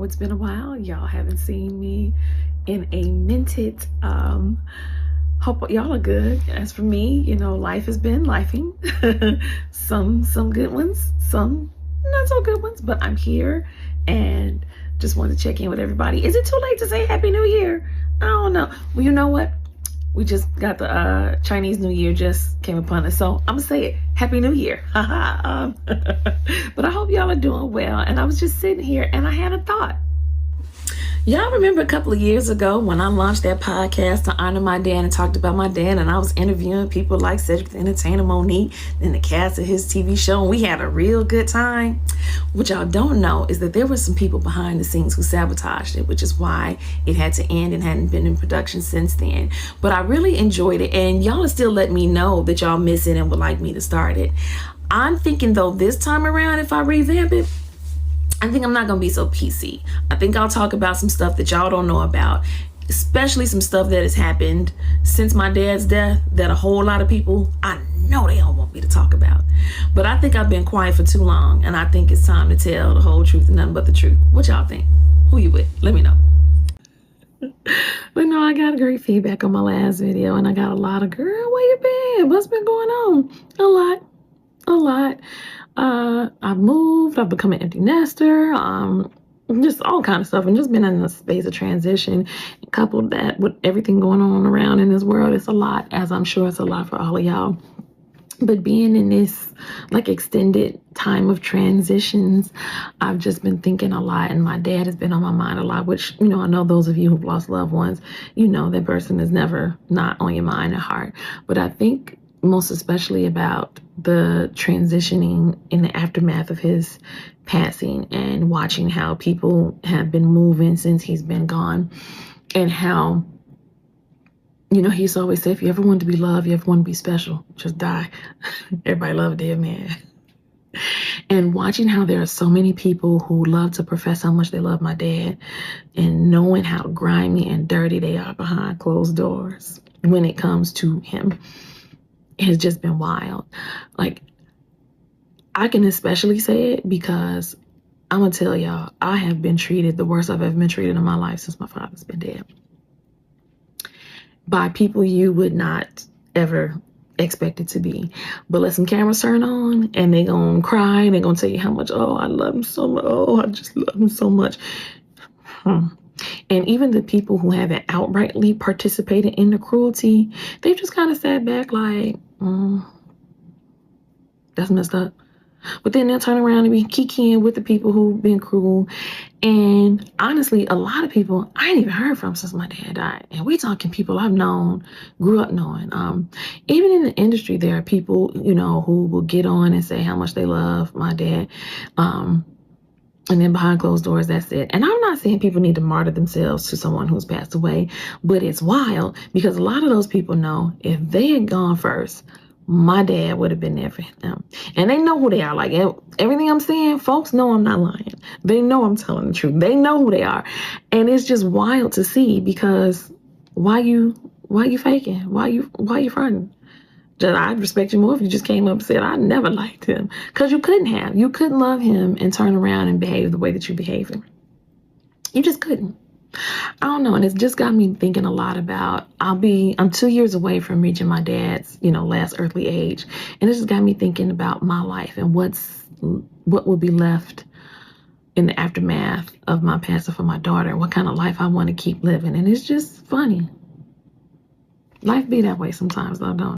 it's been a while. Y'all haven't seen me in a minute. Hope y'all are good. As for me, life has been lifing. some good ones, some not so good ones, but I'm here and just wanted to check in with everybody. Is it too late to say Happy New Year? I don't know. Well, you know what? We just got the Chinese New Year just came upon us. So I'm going to say it. Happy New Year. But I hope y'all are doing well. And I was just sitting here and I had a thought. Y'all remember a couple of years ago when I launched that podcast to honor my dad and talked about my dad, and I was interviewing people like Cedric the Entertainer, Monique, and the cast of his TV show, and we had a real good time. What y'all don't know is that there were some people behind the scenes who sabotaged it, which is why it had to end and hadn't been in production since then. But I really enjoyed it, and y'all are still letting me know that y'all miss it and would like me to start it. I'm thinking, though, this time around, if I revamp it, I think I'm not going to be so PC. I think I'll talk about some stuff that y'all don't know about, especially some stuff that has happened since my dad's death that a whole lot of people, I know they don't want me to talk about. But I think I've been quiet for too long, and I think it's time to tell the whole truth and nothing but the truth. What y'all think? Who you with? Let me know. But no, I got great feedback on my last video, and I got a lot of, girl, where you been? What's been going on? A lot. I've moved, I've become an empty nester, just all kind of stuff, and just been in a space of transition. Coupled that with everything going on around in this world, it's a lot, as I'm sure it's a lot for all of y'all. But being in this extended time of transitions, I've just been thinking a lot, and my dad has been on my mind a lot, which, I know those of you who've lost loved ones, that person is never not on your mind and heart. But I think most especially about the transitioning in the aftermath of his passing and watching how people have been moving since he's been gone, and how, he used to always say, if you ever want to be loved, you ever want to be special, just die. Everybody love a dead man. And watching how there are so many people who love to profess how much they love my dad, and knowing how grimy and dirty they are behind closed doors when it comes to him, has just been wild. I can especially say it because I'm gonna tell y'all, I have been treated the worst I've ever been treated in my life since my father's been dead, by people you would not ever expect it to be. But let some cameras turn on and they gonna cry and they gonna tell you how much, oh, I love him so much, oh, I just love him so much. And even the people who haven't outrightly participated in the cruelty, they've just kind of sat back like, that's messed up. But then they'll turn around and be kikiing with the people who've been cruel. And honestly, a lot of people I ain't even heard from since my dad died. And we talking people I've known, grew up knowing. Even in the industry, there are people, who will get on and say how much they love my dad. And then behind closed doors, that's it. And I'm not saying people need to martyr themselves to someone who's passed away, but it's wild because a lot of those people know if they had gone first, my dad would have been there for them. And they know who they are. Everything I'm saying, folks know I'm not lying. They know I'm telling the truth. They know who they are. And it's just wild to see, because why you faking? Why you fronting? I'd respect you more if you just came up and said, I never liked him. Because you couldn't love him and turn around and behave the way that you behaving. You just couldn't. I don't know. And it's just got me thinking a lot about, I'm 2 years away from reaching my dad's, last earthly age. And it just got me thinking about my life and what will be left in the aftermath of my passing for my daughter, and what kind of life I want to keep living. And it's just funny. Life be that way sometimes, though, don't it?